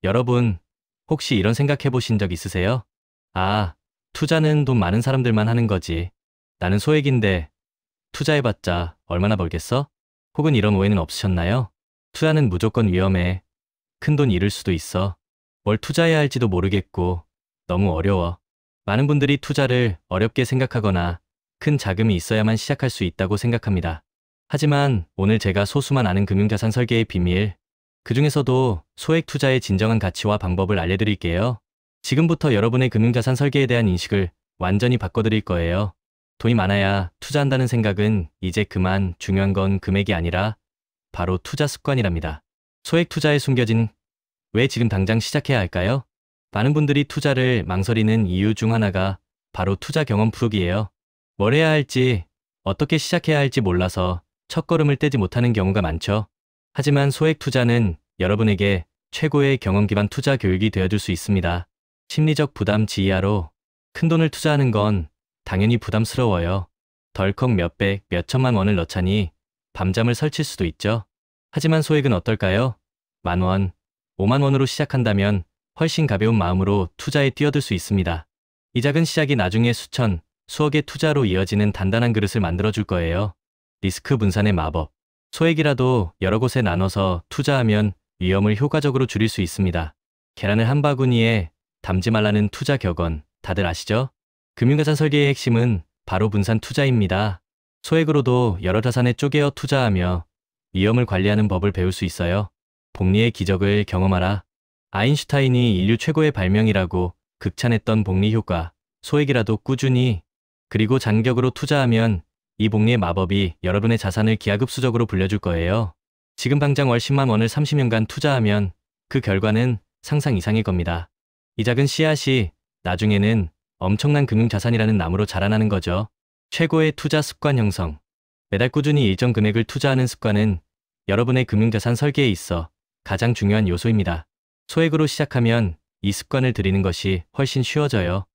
여러분, 혹시 이런 생각해 보신 적 있으세요? 아, 투자는 돈 많은 사람들만 하는 거지. 나는 소액인데 투자해봤자 얼마나 벌겠어? 혹은 이런 오해는 없으셨나요? 투자는 무조건 위험해. 큰 돈 잃을 수도 있어. 뭘 투자해야 할지도 모르겠고 너무 어려워. 많은 분들이 투자를 어렵게 생각하거나 큰 자금이 있어야만 시작할 수 있다고 생각합니다. 하지만 오늘 제가 소수만 아는 금융자산 설계의 비밀, 그중에서도 소액 투자의 진정한 가치와 방법을 알려드릴게요. 지금부터 여러분의 금융자산 설계에 대한 인식을 완전히 바꿔드릴 거예요. 돈이 많아야 투자한다는 생각은 이제 그만. 중요한 건 금액이 아니라 바로 투자 습관이랍니다. 소액 투자에 숨겨진 왜 지금 당장 시작해야 할까요? 많은 분들이 투자를 망설이는 이유 중 하나가 바로 투자 경험 부족이에요. 뭘 해야 할지, 어떻게 시작해야 할지 몰라서 첫걸음을 떼지 못하는 경우가 많죠. 하지만 소액 투자는 여러분에게 최고의 경험 기반 투자 교육이 되어줄 수 있습니다. 심리적 부담 지이하로 큰 돈을 투자하는 건 당연히 부담스러워요. 덜컥 몇백, 몇천만 원을 넣자니 밤잠을 설칠 수도 있죠. 하지만 소액은 어떨까요? 10,000원, 5만 원으로 시작한다면 훨씬 가벼운 마음으로 투자에 뛰어들 수 있습니다. 이 작은 시작이 나중에 수천, 수억의 투자로 이어지는 단단한 그릇을 만들어줄 거예요. 리스크 분산의 마법. 소액이라도 여러 곳에 나눠서 투자하면 위험을 효과적으로 줄일 수 있습니다. 계란을 한 바구니에 담지 말라는 투자 격언 다들 아시죠? 금융자산 설계의 핵심은 바로 분산 투자입니다. 소액으로도 여러 자산에 쪼개어 투자하며 위험을 관리하는 법을 배울 수 있어요. 복리의 기적을 경험하라. 아인슈타인이 인류 최고의 발명이라고 극찬했던 복리 효과. 소액이라도 꾸준히 그리고 장기적으로 투자하면 이 복리의 마법이 여러분의 자산을 기하급수적으로 불려줄 거예요. 지금 당장 월 10만 원을 30년간 투자하면 그 결과는 상상 이상일 겁니다. 이 작은 씨앗이 나중에는 엄청난 금융자산이라는 나무로 자라나는 거죠. 최고의 투자 습관 형성. 매달 꾸준히 일정 금액을 투자하는 습관은 여러분의 금융자산 설계에 있어 가장 중요한 요소입니다. 소액으로 시작하면 이 습관을 들이는 것이 훨씬 쉬워져요.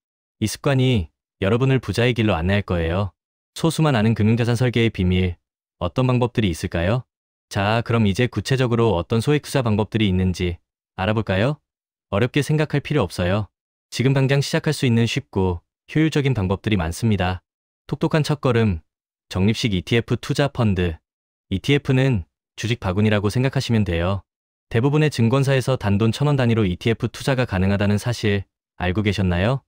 이 습관이 여러분을 부자의 길로 안내할 거예요. 소수만 아는 금융자산 설계의 비밀, 어떤 방법들이 있을까요? 자, 그럼 이제 구체적으로 어떤 소액 투자 방법들이 있는지 알아볼까요? 어렵게 생각할 필요 없어요. 지금 당장 시작할 수 있는 쉽고 효율적인 방법들이 많습니다. 똑똑한 첫걸음, 적립식 ETF 투자 펀드. ETF는 주식 바구니라고 생각하시면 돼요. 대부분의 증권사에서 단돈 1,000원 단위로 ETF 투자가 가능하다는 사실 알고 계셨나요?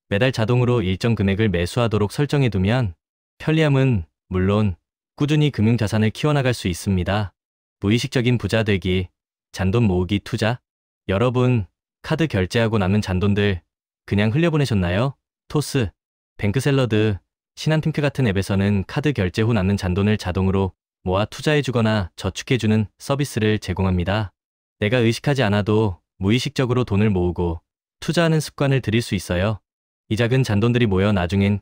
매달 자동으로 일정 금액을 매수하도록 설정해두면 편리함은 물론 꾸준히 금융자산을 키워나갈 수 있습니다. 무의식적인 부자 되기, 잔돈 모으기 투자. 여러분, 카드 결제하고 남는 잔돈들 그냥 흘려보내셨나요? 토스, 뱅크샐러드, 신한핑크 같은 앱에서는 카드 결제 후 남는 잔돈을 자동으로 모아 투자해주거나 저축해주는 서비스를 제공합니다. 내가 의식하지 않아도 무의식적으로 돈을 모으고 투자하는 습관을 들일 수 있어요. 이 작은 잔돈들이 모여 나중엔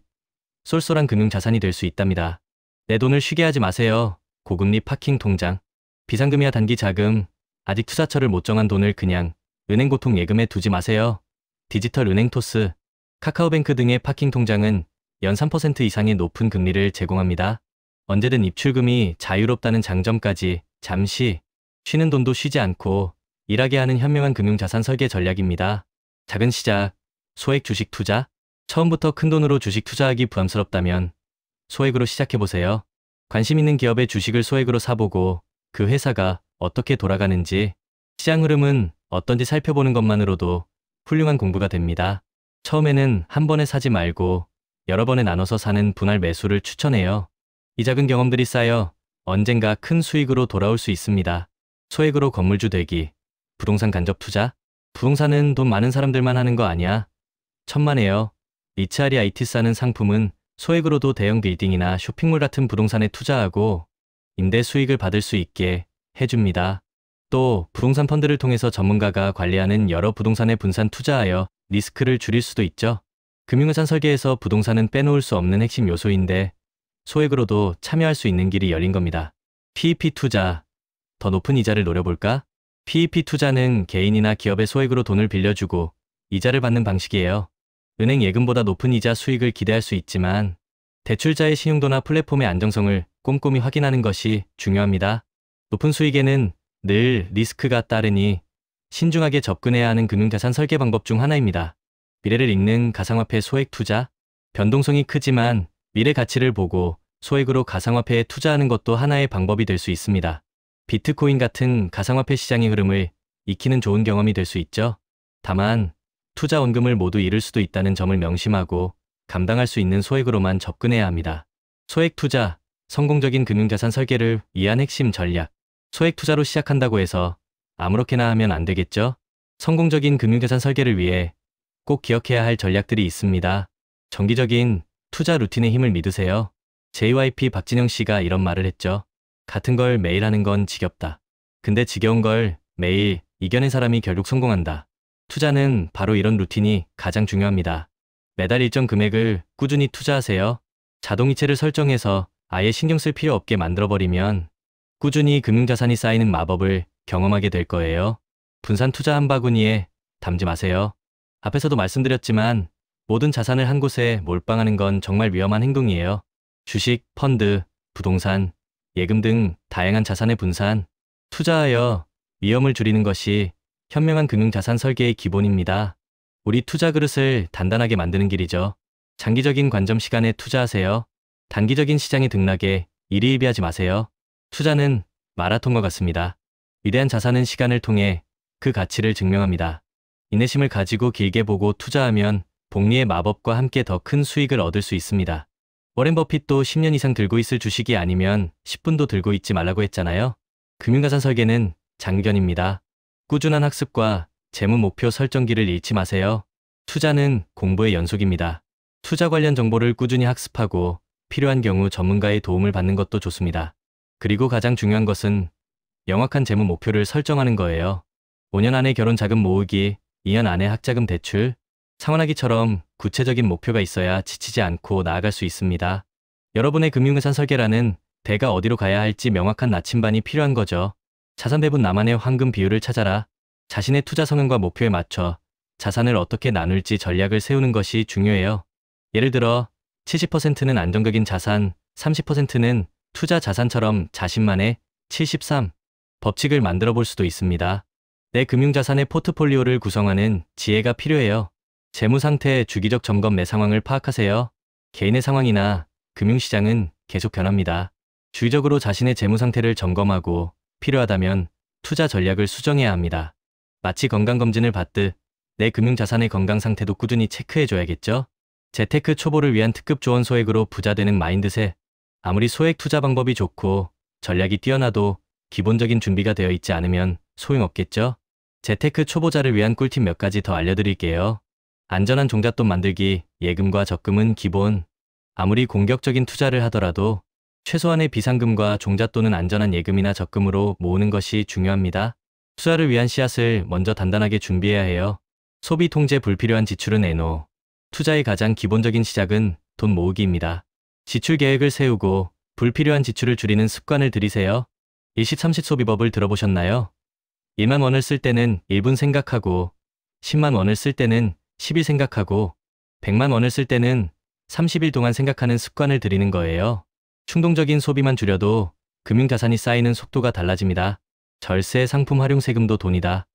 쏠쏠한 금융자산이 될 수 있답니다. 내 돈을 쉬게 하지 마세요. 고금리 파킹 통장. 비상금이야 단기 자금. 아직 투자처를 못 정한 돈을 그냥 은행 고통 예금에 두지 마세요. 디지털 은행 토스, 카카오뱅크 등의 파킹 통장은 연 3% 이상의 높은 금리를 제공합니다. 언제든 입출금이 자유롭다는 장점까지 잠시 쉬는 돈도 쉬지 않고 일하게 하는 현명한 금융자산 설계 전략입니다. 작은 시작, 소액 주식 투자. 처음부터 큰 돈으로 주식 투자하기 부담스럽다면 소액으로 시작해보세요. 관심 있는 기업의 주식을 소액으로 사보고 그 회사가 어떻게 돌아가는지, 시장 흐름은 어떤지 살펴보는 것만으로도 훌륭한 공부가 됩니다. 처음에는 한 번에 사지 말고 여러 번에 나눠서 사는 분할 매수를 추천해요. 이 작은 경험들이 쌓여 언젠가 큰 수익으로 돌아올 수 있습니다. 소액으로 건물주 되기, 부동산 간접 투자. 부동산은 돈 많은 사람들만 하는 거 아니야. 천만에요. 리츠아리 IT 싸는 상품은 소액으로도 대형 빌딩이나 쇼핑몰 같은 부동산에 투자하고 임대 수익을 받을 수 있게 해줍니다. 또 부동산 펀드를 통해서 전문가가 관리하는 여러 부동산에 분산 투자하여 리스크를 줄일 수도 있죠. 금융자산 설계에서 부동산은 빼놓을 수 없는 핵심 요소인데 소액으로도 참여할 수 있는 길이 열린 겁니다. PEP 투자. 더 높은 이자를 노려볼까? PEP 투자는 개인이나 기업에 소액으로 돈을 빌려주고 이자를 받는 방식이에요. 은행 예금보다 높은 이자 수익을 기대할 수 있지만 대출자의 신용도나 플랫폼의 안정성을 꼼꼼히 확인하는 것이 중요합니다. 높은 수익에는 늘 리스크가 따르니 신중하게 접근해야 하는 금융자산 설계 방법 중 하나입니다. 미래를 읽는 가상화폐 소액 투자. 변동성이 크지만 미래 가치를 보고 소액으로 가상화폐에 투자하는 것도 하나의 방법이 될 수 있습니다. 비트코인 같은 가상화폐 시장의 흐름을 익히는 좋은 경험이 될 수 있죠. 다만 투자 원금을 모두 잃을 수도 있다는 점을 명심하고 감당할 수 있는 소액으로만 접근해야 합니다. 소액 투자, 성공적인 금융자산 설계를 위한 핵심 전략. 소액 투자로 시작한다고 해서 아무렇게나 하면 안 되겠죠? 성공적인 금융자산 설계를 위해 꼭 기억해야 할 전략들이 있습니다. 정기적인 투자 루틴의 힘을 믿으세요. JYP 박진영 씨가 이런 말을 했죠. 같은 걸 매일 하는 건 지겹다. 근데 지겨운 걸 매일 이겨낸 사람이 결국 성공한다. 투자는 바로 이런 루틴이 가장 중요합니다. 매달 일정 금액을 꾸준히 투자하세요. 자동이체를 설정해서 아예 신경 쓸 필요 없게 만들어버리면 꾸준히 금융자산이 쌓이는 마법을 경험하게 될 거예요. 분산 투자 한 바구니에 담지 마세요. 앞에서도 말씀드렸지만 모든 자산을 한 곳에 몰빵하는 건 정말 위험한 행동이에요. 주식, 펀드, 부동산, 예금 등 다양한 자산의 분산, 투자하여 위험을 줄이는 것이 현명한 금융자산 설계의 기본입니다. 우리 투자 그릇을 단단하게 만드는 길이죠. 장기적인 관점 시간에 투자하세요. 단기적인 시장의 등락에 일희일비하지 마세요. 투자는 마라톤과 같습니다. 위대한 자산은 시간을 통해 그 가치를 증명합니다. 인내심을 가지고 길게 보고 투자하면 복리의 마법과 함께 더 큰 수익을 얻을 수 있습니다. 워렌 버핏도 10년 이상 들고 있을 주식이 아니면 10분도 들고 있지 말라고 했잖아요. 금융자산 설계는 장견입니다. 꾸준한 학습과 재무 목표 설정기를 잃지 마세요. 투자는 공부의 연속입니다. 투자 관련 정보를 꾸준히 학습하고 필요한 경우 전문가의 도움을 받는 것도 좋습니다. 그리고 가장 중요한 것은 명확한 재무 목표를 설정하는 거예요. 5년 안에 결혼 자금 모으기, 2년 안에 학자금 대출, 상환하기처럼 구체적인 목표가 있어야 지치지 않고 나아갈 수 있습니다. 여러분의 금융자산 설계라는 배가 어디로 가야 할지 명확한 나침반이 필요한 거죠. 자산 배분 나만의 황금 비율을 찾아라. 자신의 투자 성향과 목표에 맞춰 자산을 어떻게 나눌지 전략을 세우는 것이 중요해요. 예를 들어 70%는 안정적인 자산, 30%는 투자 자산처럼 자신만의 73 법칙을 만들어 볼 수도 있습니다. 내 금융자산의 포트폴리오를 구성하는 지혜가 필요해요. 재무 상태 주기적 점검 매 상황을 파악하세요. 개인의 상황이나 금융시장은 계속 변합니다. 주기적으로 자신의 재무 상태를 점검하고 필요하다면 투자 전략을 수정해야 합니다. 마치 건강검진을 받듯 내 금융자산의 건강 상태도 꾸준히 체크해줘야겠죠? 재테크 초보를 위한 특급 조언 소액으로 부자되는 마인드셋. 아무리 소액 투자 방법이 좋고 전략이 뛰어나도 기본적인 준비가 되어 있지 않으면 소용없겠죠? 재테크 초보자를 위한 꿀팁 몇 가지 더 알려드릴게요. 안전한 종잣돈 만들기, 예금과 적금은 기본. 아무리 공격적인 투자를 하더라도 최소한의 비상금과 종잣돈은 안전한 예금이나 적금으로 모으는 것이 중요합니다. 투자를 위한 씨앗을 먼저 단단하게 준비해야 해요. 소비 통제 불필요한 지출은 애노. 투자의 가장 기본적인 시작은 돈 모으기입니다. 지출 계획을 세우고 불필요한 지출을 줄이는 습관을 들이세요. 일시삼시 소비법을 들어보셨나요? 1만 원을 쓸 때는 1분 생각하고 10만 원을 쓸 때는 10일 생각하고 100만 원을 쓸 때는 30일 동안 생각하는 습관을 들이는 거예요. 충동적인 소비만 줄여도 금융자산이 쌓이는 속도가 달라집니다. 절세 상품 활용 세금도 돈이다.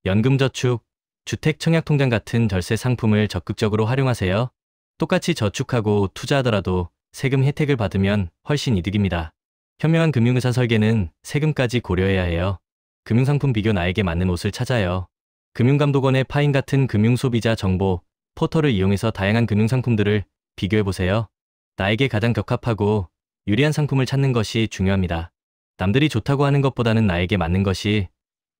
연금저축, 주택청약통장 같은 절세 상품을 적극적으로 활용하세요. 똑같이 저축하고 투자하더라도 세금 혜택을 받으면 훨씬 이득입니다. 현명한 금융자산 설계는 세금까지 고려해야 해요. 금융상품 비교 나에게 맞는 옷을 찾아요. 금융감독원의 파인 같은 금융소비자 정보 포털을 이용해서 다양한 금융상품들을 비교해보세요. 나에게 가장 적합하고 유리한 상품을 찾는 것이 중요합니다. 남들이 좋다고 하는 것보다는 나에게 맞는 것이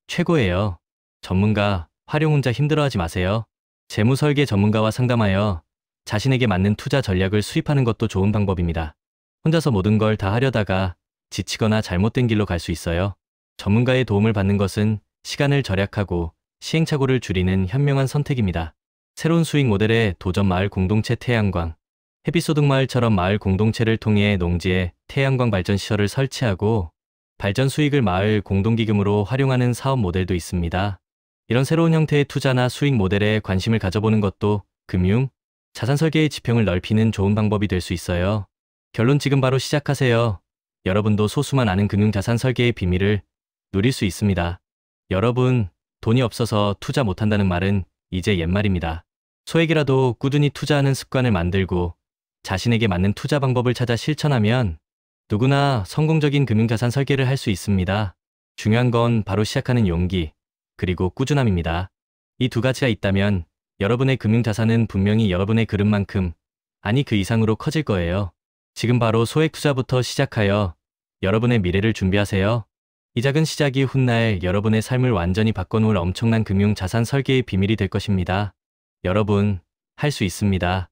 최고예요. 전문가, 활용 혼자 힘들어하지 마세요. 재무 설계 전문가와 상담하여 자신에게 맞는 투자 전략을 수립하는 것도 좋은 방법입니다. 혼자서 모든 걸 다 하려다가 지치거나 잘못된 길로 갈 수 있어요. 전문가의 도움을 받는 것은 시간을 절약하고 시행착오를 줄이는 현명한 선택입니다. 새로운 수익 모델의 도전 마을 공동체 태양광. 햇빛소득마을처럼 마을 공동체를 통해 농지에 태양광 발전 시설을 설치하고 발전 수익을 마을 공동기금으로 활용하는 사업 모델도 있습니다. 이런 새로운 형태의 투자나 수익 모델에 관심을 가져보는 것도 금융, 자산 설계의 지평을 넓히는 좋은 방법이 될 수 있어요. 결론 지금 바로 시작하세요. 여러분도 소수만 아는 금융자산 설계의 비밀을 누릴 수 있습니다. 여러분, 돈이 없어서 투자 못한다는 말은 이제 옛말입니다. 소액이라도 꾸준히 투자하는 습관을 만들고 자신에게 맞는 투자 방법을 찾아 실천하면 누구나 성공적인 금융자산 설계를 할 수 있습니다. 중요한 건 바로 시작하는 용기, 그리고 꾸준함입니다. 이 두 가지가 있다면 여러분의 금융자산은 분명히 여러분의 그릇만큼, 아니 그 이상으로 커질 거예요. 지금 바로 소액 투자부터 시작하여 여러분의 미래를 준비하세요. 이 작은 시작이 훗날 여러분의 삶을 완전히 바꿔놓을 엄청난 금융자산 설계의 비밀이 될 것입니다. 여러분, 할 수 있습니다.